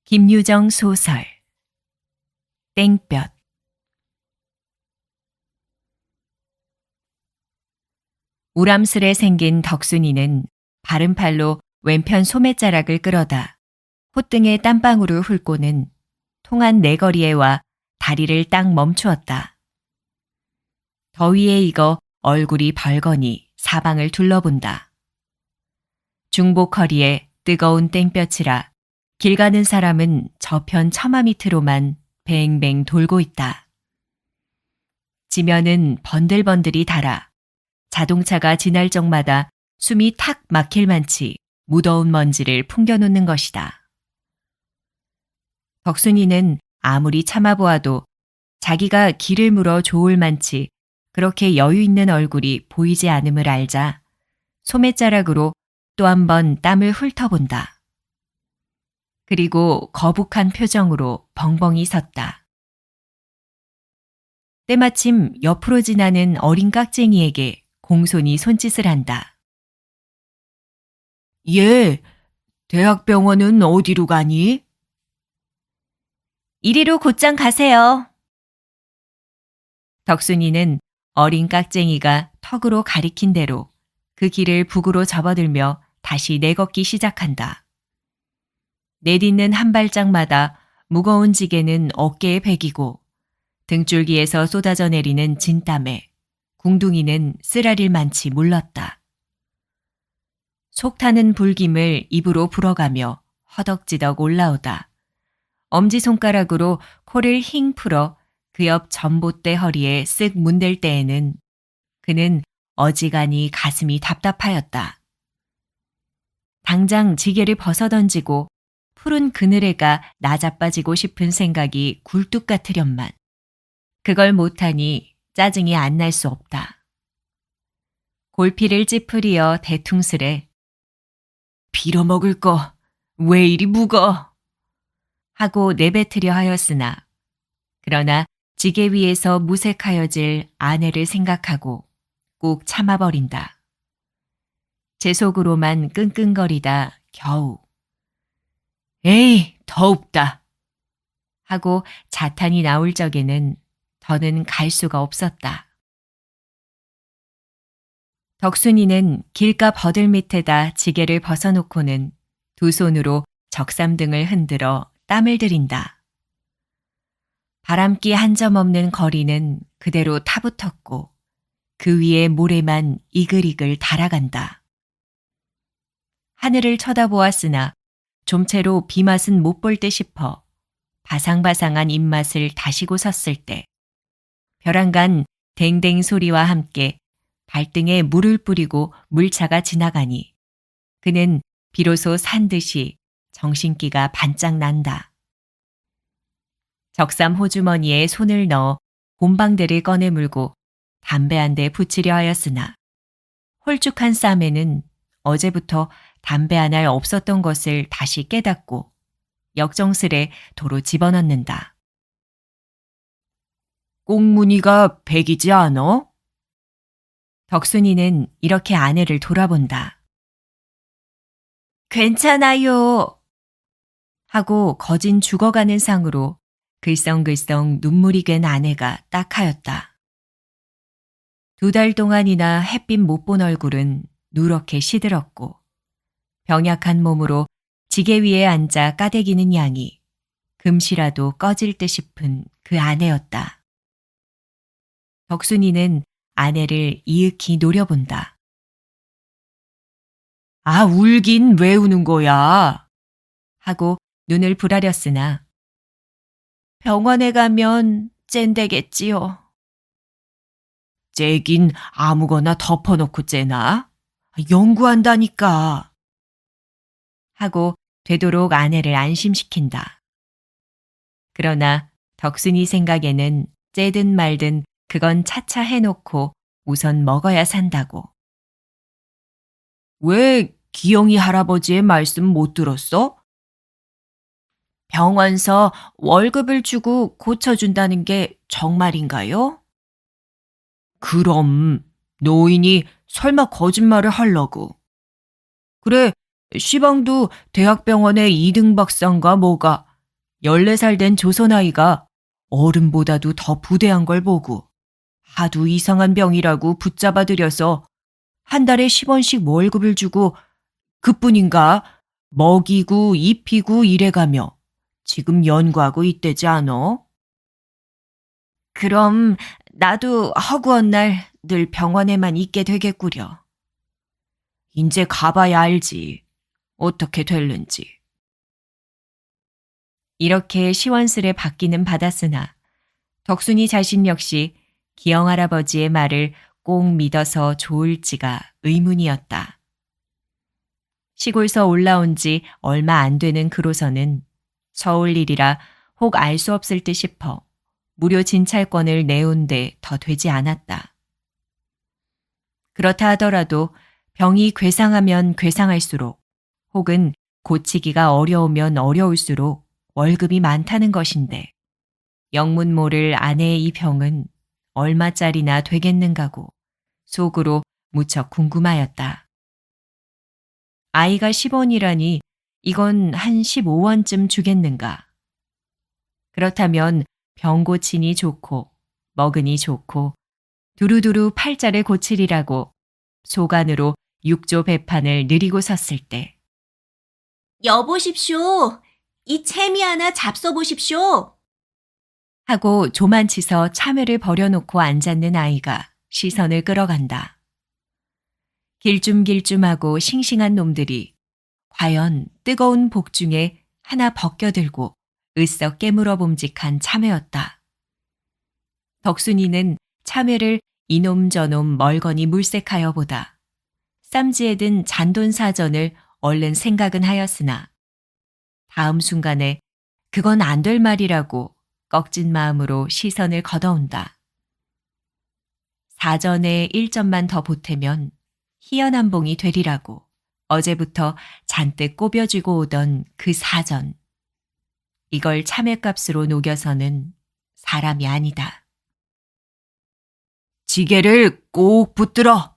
김유정 소설 땡볕. 우람스레 생긴 덕순이는 바른팔로 왼편 소매자락을 끌어다 콧등에 땀방울을 훑고는 통한 내거리에 와 다리를 딱 멈추었다. 더위에 익어 얼굴이 벌거니 사방을 둘러본다. 중복 허리에 뜨거운 땡볕이라 길 가는 사람은 저편 처마 밑으로만 뱅뱅 돌고 있다. 지면은 번들번들이 달아 자동차가 지날 적마다 숨이 탁 막힐 만치 무더운 먼지를 풍겨놓는 것이다. 덕순이는 아무리 참아보아도 자기가 길을 물어 좋을 만치 그렇게 여유 있는 얼굴이 보이지 않음을 알자 소매자락으로 또 한 번 땀을 훑어본다. 그리고 거북한 표정으로 벙벙이 섰다. 때마침 옆으로 지나는 어린 깍쟁이에게 공손히 손짓을 한다. 예, 대학병원은 어디로 가니? 이리로 곧장 가세요. 덕순이는 어린 깍쟁이가 턱으로 가리킨 대로 그 길을 북으로 접어들며 다시 내걷기 시작한다. 내딛는 한 발짝마다 무거운 지게는 어깨에 배기고 등줄기에서 쏟아져 내리는 진땀에 궁둥이는 쓰라릴 만치 물렀다. 속 타는 불김을 입으로 불어가며 허덕지덕 올라오다. 엄지손가락으로 코를 힝 풀어 그 옆 전봇대 허리에 쓱 문댈 때에는 그는 어지간히 가슴이 답답하였다. 당장 지게를 벗어던지고 푸른 그늘에가 나자빠지고 싶은 생각이 굴뚝 같으련만 그걸 못하니 짜증이 안 날 수 없다. 골피를 찌푸리어 대퉁스레 빌어먹을 거 왜 이리 묵어? 하고 내뱉으려 하였으나 그러나 지게 위에서 무색하여질 아내를 생각하고 꾹 참아버린다. 제 속으로만 끙끙거리다 겨우 에이 더웁다 하고 자탄이 나올 적에는 더는 갈 수가 없었다. 덕순이는 길가 버들 밑에다 지게를 벗어놓고는 두 손으로 적삼등을 흔들어 땀을 들인다. 바람기 한 점 없는 거리는 그대로 타붙었고 그 위에 모래만 이글이글 달아간다. 하늘을 쳐다보았으나 좀채로 비맛은 못 볼 듯 싶어 바상바상한 입맛을 다시고 섰을 때 벼랑간 댕댕 소리와 함께 발등에 물을 뿌리고 물차가 지나가니 그는 비로소 산 듯이 정신기가 반짝 난다. 적삼 호주머니에 손을 넣어 곰방대를 꺼내 물고 담배 한 대 붙이려 하였으나 홀쭉한 쌈에는 어제부터 담배 한 알 없었던 것을 다시 깨닫고 역정스레 도로 집어넣는다. 꽁무니가 백이지 않어? 덕순이는 이렇게 아내를 돌아본다. 괜찮아요. 하고 거진 죽어가는 상으로 글썽글썽 눈물이 괸 아내가 딱하였다. 2달 동안이나 햇빛 못 본 얼굴은 누렇게 시들었고 병약한 몸으로 지게 위에 앉아 까대기는 양이 금시라도 꺼질 듯 싶은 그 아내였다. 덕순이는 아내를 이윽히 노려본다. 아, 울긴 왜 우는 거야? 하고 눈을 부라렸으나 병원에 가면 쨘되겠지요. 째긴 아무거나 덮어놓고 째나? 연구한다니까. 하고 되도록 아내를 안심시킨다. 그러나 덕순이 생각에는 째든 말든 그건 차차 해놓고 우선 먹어야 산다고. 왜 기영이 할아버지의 말씀 못 들었어? 병원서 월급을 주고 고쳐준다는 게 정말인가요? 그럼 노인이 설마 거짓말을 하려고. 그래, 시방도 대학병원의 2등 박사인가 뭐가 14살 된 조선아이가 어른보다도 더 부대한 걸 보고 하도 이상한 병이라고 붙잡아들여서 한 달에 10원씩 월급을 주고 그뿐인가 먹이고 입히고 일해가며 지금 연구하고 있대지 않어? 그럼 나도 허구한 날 늘 병원에만 있게 되겠구려. 인제 가봐야 알지. 어떻게 될는지. 이렇게 시원스레 받기는 받았으나 덕순이 자신 역시 기영 할아버지의 말을 꼭 믿어서 좋을지가 의문이었다. 시골서 올라온 지 얼마 안 되는 그로서는 서울 일이라 혹 알 수 없을 듯 싶어 무료 진찰권을 내온 데 더 되지 않았다. 그렇다 하더라도 병이 괴상하면 괴상할수록 혹은 고치기가 어려우면 어려울수록 월급이 많다는 것인데 영문 모를 아내의 이 병은 얼마짜리나 되겠는가고 속으로 무척 궁금하였다. 아이가 10원이라니 이건 한 15원쯤 주겠는가. 그렇다면 병 고치니 좋고 먹으니 좋고 두루두루 팔자를 고치리라고 소간으로 육조 배판을 느리고 섰을 때 여보십쇼. 이 채미 하나 잡숴보십쇼. 하고 조만치서 참외를 버려놓고 앉았는 아이가 시선을 끌어간다. 길쭉길쭉하고 싱싱한 놈들이 과연 뜨거운 복 중에 하나 벗겨들고 으썩 깨물어 봄직한 참외였다. 덕순이는 참외를 이놈 저놈 멀거니 물색하여 보다 쌈지에 든 잔돈사전을 얼른 생각은 하였으나 다음 순간에 그건 안 될 말이라고 꺽진 마음으로 시선을 걷어온다. 사전에 1점만 더 보태면 희연한 봉이 되리라고 어제부터 잔뜩 꼬벼쥐고 오던 그 사전. 이걸 참외값으로 녹여서는 사람이 아니다. 지게를 꼭 붙들어!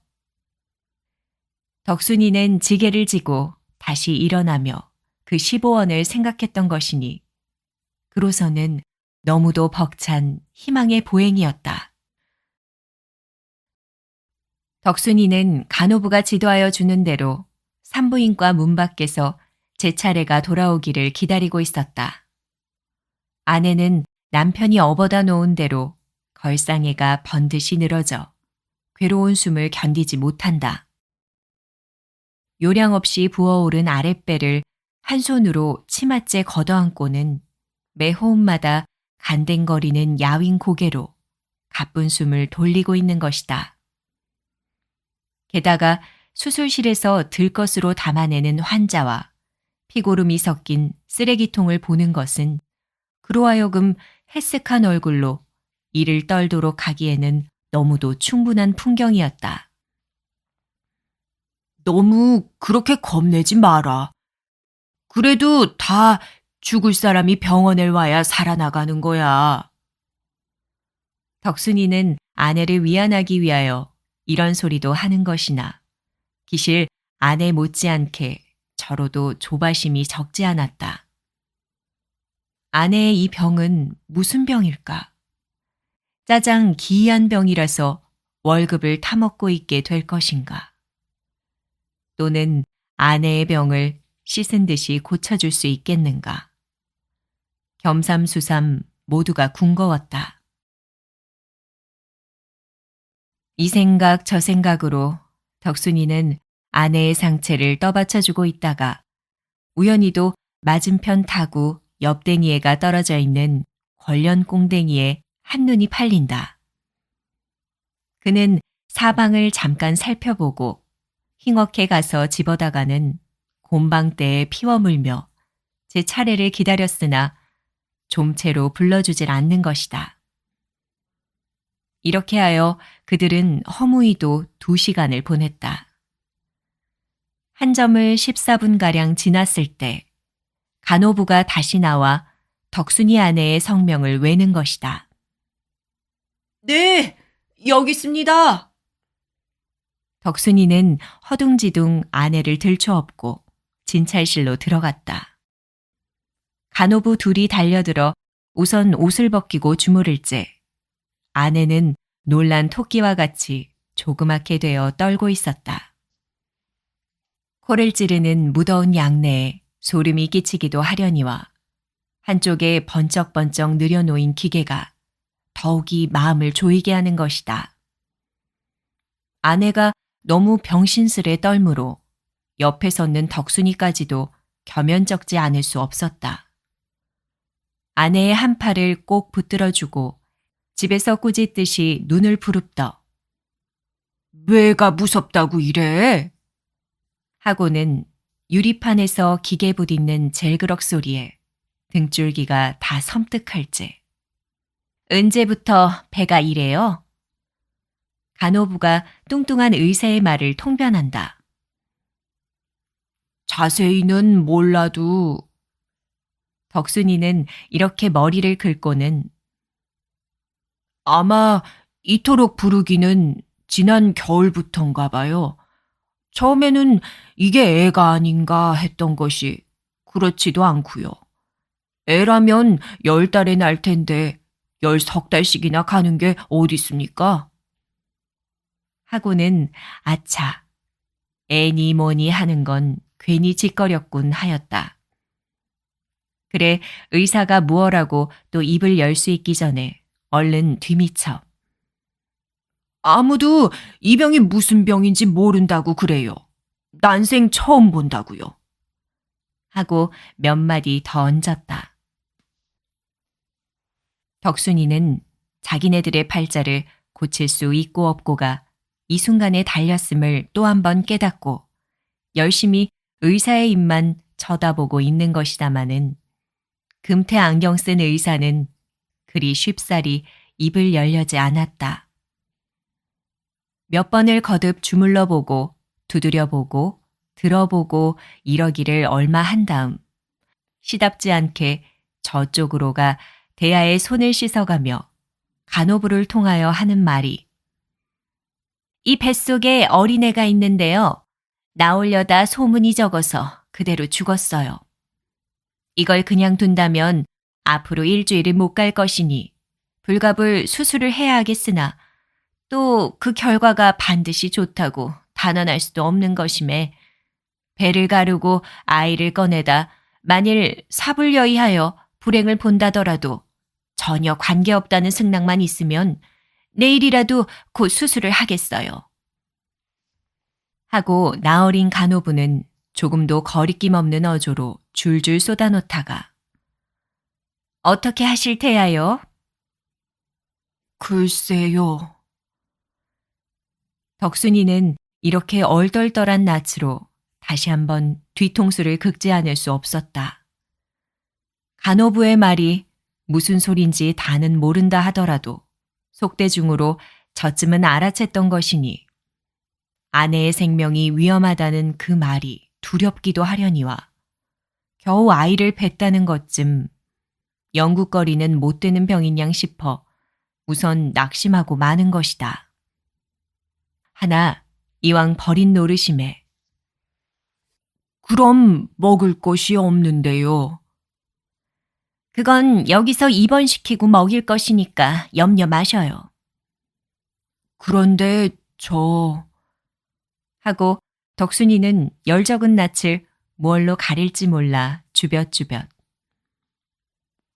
덕순이는 지게를 지고 다시 일어나며 그 15원을 생각했던 것이니 그로서는 너무도 벅찬 희망의 보행이었다. 덕순이는 간호부가 지도하여 주는 대로 산부인과 문 밖에서 제 차례가 돌아오기를 기다리고 있었다. 아내는 남편이 업어다 놓은 대로 걸상애가 번듯이 늘어져 괴로운 숨을 견디지 못한다. 요량 없이 부어오른 아랫배를 한 손으로 치맛째 걷어안고는 매 호흡마다 간댕거리는 야윈 고개로 가쁜 숨을 돌리고 있는 것이다. 게다가 수술실에서 들것으로 담아내는 환자와 피고름이 섞인 쓰레기통을 보는 것은 그로 하여금 해쓱한 얼굴로 이를 떨도록 하기에는 너무도 충분한 풍경이었다. 너무 그렇게 겁내지 마라. 그래도 다 죽을 사람이 병원에 와야 살아나가는 거야. 덕순이는 아내를 위안하기 위하여 이런 소리도 하는 것이나 기실 아내 못지않게 저로도 조바심이 적지 않았다. 아내의 이 병은 무슨 병일까? 짜장 기이한 병이라서 월급을 타먹고 있게 될 것인가? 또는 아내의 병을 씻은 듯이 고쳐줄 수 있겠는가? 겸삼수삼 모두가 궁거웠다. 이 생각 저 생각으로 덕순이는 아내의 상체를 떠받쳐주고 있다가 우연히도 맞은편 타구 옆댕이에가 떨어져 있는 관련 꽁댕이에 한눈이 팔린다. 그는 사방을 잠깐 살펴보고 힝억해 가서 집어다가는 곰방대에 피워물며 제 차례를 기다렸으나 좀채로 불러주질 않는 것이다. 이렇게 하여 그들은 허무히도 2시간을 보냈다. 한 점을 14분가량 지났을 때 간호부가 다시 나와 덕순이 아내의 성명을 외는 것이다. 네, 여기 있습니다. 덕순이는 허둥지둥 아내를 들쳐업고 진찰실로 들어갔다. 간호부 둘이 달려들어 우선 옷을 벗기고 주무를째 아내는 놀란 토끼와 같이 조그맣게 되어 떨고 있었다. 코를 찌르는 무더운 양내에 소름이 끼치기도 하려니와 한쪽에 번쩍번쩍 느려놓인 기계가 더욱이 마음을 조이게 하는 것이다. 아내가 너무 병신스레 떨므로 옆에 섰는 덕순이까지도 겸연쩍지 않을 수 없었다. 아내의 한 팔을 꼭 붙들어주고 집에서 꾸짖듯이 눈을 부릅떠 "왜가 무섭다고 이래?" 하고는 유리판에서 기계 부딪는 젤그럭 소리에 등줄기가 다 섬뜩할째. "언제부터 배가 이래요?" 간호부가 뚱뚱한 의사의 말을 통변한다. 자세히는 몰라도. 덕순이는 이렇게 머리를 긁고는 아마 이토록 부르기는 지난 겨울부터인가 봐요. 처음에는 이게 애가 아닌가 했던 것이 그렇지도 않고요. 애라면 10달에 날 텐데 10석 달씩이나 가는 게 어디 있습니까? 하고는 아차, 애니 뭐니 하는 건 괜히 짓거렸군 하였다. 그래 의사가 무어라고 또 입을 열 수 있기 전에 얼른 뒤미쳐. 아무도 이 병이 무슨 병인지 모른다고 그래요. 난생 처음 본다고요. 하고 몇 마디 더 얹었다. 덕순이는 자기네들의 팔자를 고칠 수 있고 없고가 이 순간에 달렸음을 또 한 번 깨닫고 열심히 의사의 입만 쳐다보고 있는 것이다마는 금태 안경 쓴 의사는 그리 쉽사리 입을 열려지 않았다. 몇 번을 거듭 주물러 보고 두드려 보고 들어보고 이러기를 얼마 한 다음 시답지 않게 저쪽으로가 대야에 손을 씻어가며 간호부를 통하여 하는 말이 "이 뱃속에 어린애가 있는데요. 나오려다 소문이 적어서 그대로 죽었어요. 이걸 그냥 둔다면 앞으로 일주일을 못 갈 것이니 불갑을 수술을 해야 하겠으나 또 그 결과가 반드시 좋다고 단언할 수도 없는 것임에 배를 가르고 아이를 꺼내다 만일 사불여의하여 불행을 본다더라도 전혀 관계없다는 승낙만 있으면 내일이라도 곧 수술을 하겠어요." 하고 나어린 간호부는 조금도 거리낌 없는 어조로 줄줄 쏟아놓다가 "어떻게 하실 테야요?" "글쎄요." 덕순이는 이렇게 얼떨떨한 낯으로 다시 한번 뒤통수를 긁지 않을 수 없었다. 간호부의 말이 무슨 소린지 다는 모른다 하더라도 속대중으로 저쯤은 알아챘던 것이니 아내의 생명이 위험하다는 그 말이 두렵기도 하려니와 겨우 아이를 뱄다는 것쯤 영국거리는 못 되는 병인 양 싶어 우선 낙심하고 마는 것이다. 하나 이왕 버린 노릇임에 "그럼 먹을 것이 없는데요." "그건 여기서 입원시키고 먹일 것이니까 염려 마셔요." "그런데 하고 덕순이는 열적은 낯을 무얼로 가릴지 몰라 주뼛주뼛.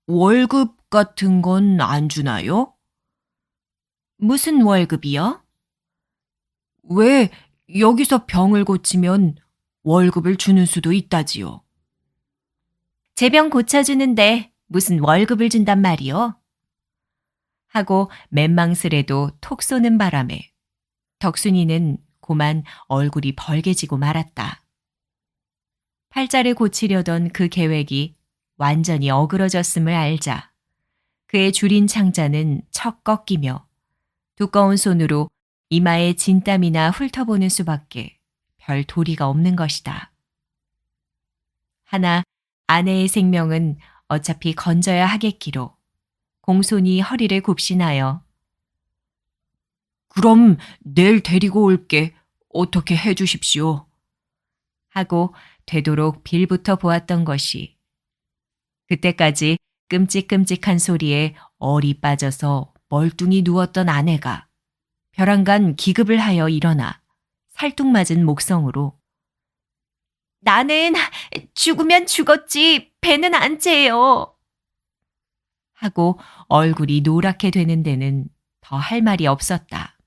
"월급 같은 건 안 주나요?" "무슨 월급이요?" "왜 여기서 병을 고치면 월급을 주는 수도 있다지요." "제 병 고쳐주는데 무슨 월급을 준단 말이요?" 하고 맨망스레도 톡 쏘는 바람에 덕순이는 고만 얼굴이 벌개지고 말았다. 팔자를 고치려던 그 계획이 완전히 어그러졌음을 알자 그의 줄인 창자는 척 꺾이며 두꺼운 손으로 이마에 진땀이나 훑어보는 수밖에 별 도리가 없는 것이다. 하나 아내의 생명은 어차피 건져야 하겠기로 공손히 허리를 굽신하여 그럼 내일 데리고 올게. 어떻게 해 주십시오. 하고 되도록 빌부터 보았던 것이 그때까지 끔찍끔찍한 소리에 얼이 빠져서 멀뚱히 누웠던 아내가 벼랑간 기급을 하여 일어나 살뚱맞은 목성으로 나는 죽으면 죽었지 배는 안 채요. 하고 얼굴이 노랗게 되는 데는 더 할 말이 없었다.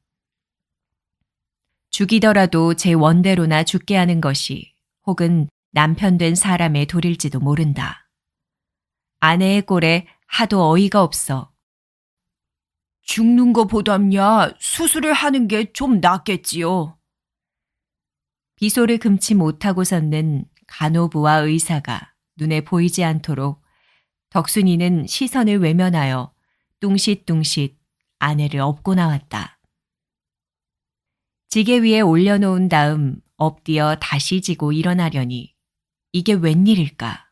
죽이더라도 제 원대로나 죽게 하는 것이 혹은 남편 된 사람의 도릴지도 모른다. 아내의 꼴에 하도 어이가 없어 죽는 거보담야 수술을 하는 게 좀 낫겠지요. 비소를 금치 못하고서는 간호부와 의사가 눈에 보이지 않도록 덕순이는 시선을 외면하여 뚱싯뚱싯 아내를 업고 나왔다. 지게 위에 올려놓은 다음 엎드려 다시 지고 일어나려니 이게 웬일일까?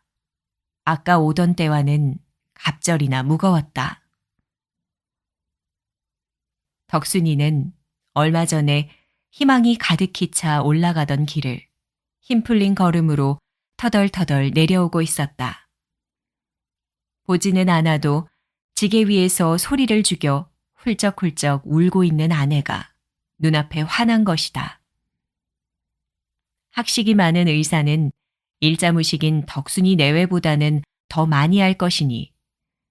아까 오던 때와는 갑절이나 무거웠다. 덕순이는 얼마 전에 희망이 가득히 차 올라가던 길을 힘 풀린 걸음으로 터덜터덜 내려오고 있었다. 보지는 않아도 지게 위에서 소리를 죽여 훌쩍훌쩍 울고 있는 아내가 눈앞에 환한 것이다. 학식이 많은 의사는 일자무식인 덕순이 내외보다는 더 많이 할 것이니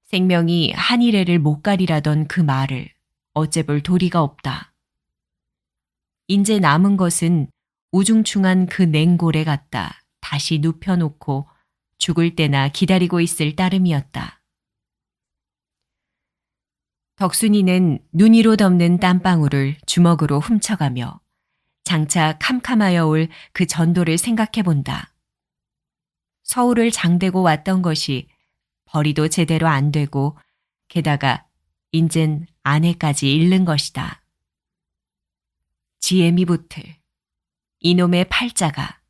생명이 한 일회를 못 가리라던 그 말을 어째 볼 도리가 없다. 인제 남은 것은 우중충한 그 냉골에 갖다 다시 눕혀놓고 죽을 때나 기다리고 있을 따름이었다. 덕순이는 눈 위로 덮는 땀방울을 주먹으로 훔쳐가며 장차 캄캄하여 올 그 전도를 생각해 본다. 서울을 장대고 왔던 것이 벌이도 제대로 안 되고 게다가 인젠 아내까지 잃는 것이다. 지혜미 붙을 이놈의 팔자가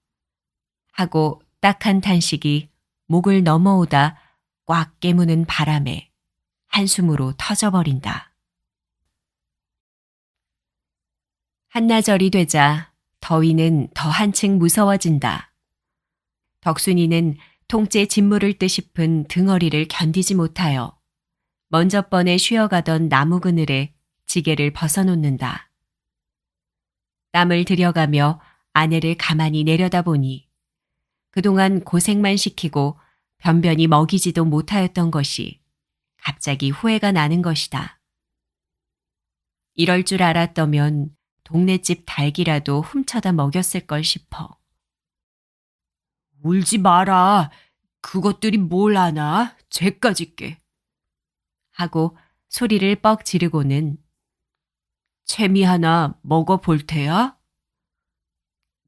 하고 딱한 탄식이 목을 넘어오다 꽉 깨무는 바람에 한숨으로 터져버린다. 한나절이 되자 더위는 더 한층 무서워진다. 덕순이는 통째 짓물을 듯 싶은 등허리를 견디지 못하여 먼저 번에 쉬어가던 나무 그늘에 지게를 벗어놓는다. 땀을 들여가며 아내를 가만히 내려다보니 그동안 고생만 시키고 변변히 먹이지도 못하였던 것이 갑자기 후회가 나는 것이다. 이럴 줄 알았더면 동네집 닭이라도 훔쳐다 먹였을 걸 싶어. 울지 마라. 그것들이 뭘 아나? 쟤까지 게. 하고 소리를 뻑 지르고는 채미 하나 먹어볼 테야?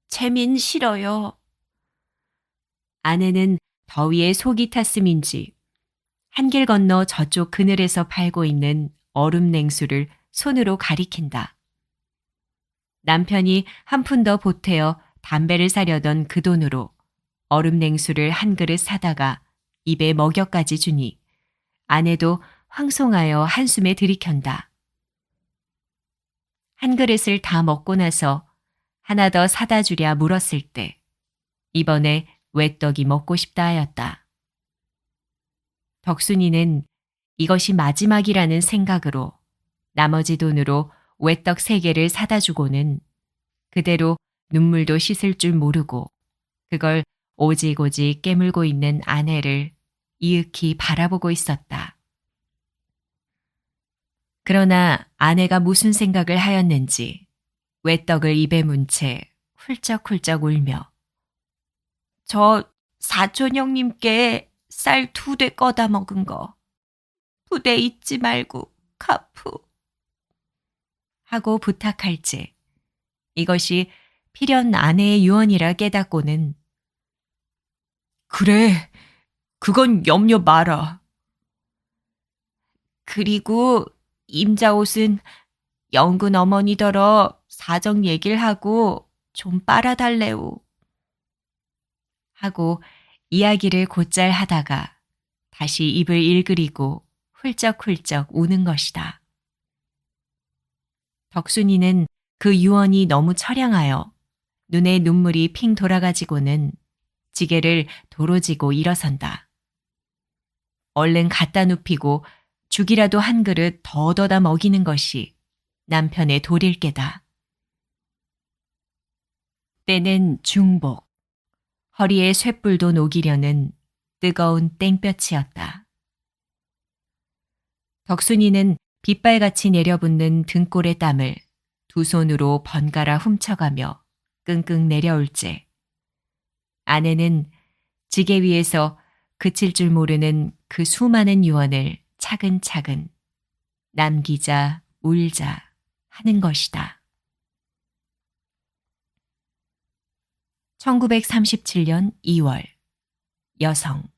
채민 싫어요. 아내는 더위에 속이 탔음인지 한길 건너 저쪽 그늘에서 팔고 있는 얼음 냉수를 손으로 가리킨다. 남편이 한 푼 더 보태어 담배를 사려던 그 돈으로 얼음 냉수를 한 그릇 사다가 입에 먹여까지 주니 아내도 황송하여 한숨에 들이켠다. 한 그릇을 다 먹고 나서 하나 더 사다 주랴 물었을 때 이번에 외떡이 먹고 싶다 하였다. 덕순이는 이것이 마지막이라는 생각으로 나머지 돈으로 외떡 3개를 사다 주고는 그대로 눈물도 씻을 줄 모르고 그걸 오직오직 깨물고 있는 아내를 이윽히 바라보고 있었다. 그러나 아내가 무슨 생각을 하였는지 외떡을 입에 문 채 훌쩍훌쩍 울며 저 사촌 형님께 쌀 2대 꺼다 먹은 거 부대 잊지 말고 갚으 하고 부탁할지 이것이 필연 아내의 유언이라 깨닫고는 그래, 그건 염려 마라. 그리고 임자 옷은 영근 어머니더러 사정 얘기를 하고 좀 빨아달래오. 하고 이야기를 곧잘 하다가 다시 입을 일그리고 훌쩍훌쩍 우는 것이다. 덕순이는 그 유언이 너무 처량하여 눈에 눈물이 핑 돌아가지고는 지게를 도로지고 일어선다. 얼른 갖다 눕히고 죽이라도 한 그릇 더 얻어다 먹이는 것이 남편의 도릴 게다. 때는 중복. 허리에 쇳불도 녹이려는 뜨거운 땡볕이었다. 덕순이는 빗발같이 내려붙는 등골의 땀을 두 손으로 번갈아 훔쳐가며 끙끙 내려올째 아내는 지게 위에서 그칠 줄 모르는 그 수많은 유언을 차근차근 남기자 울자 하는 것이다. 1937년 2월 여성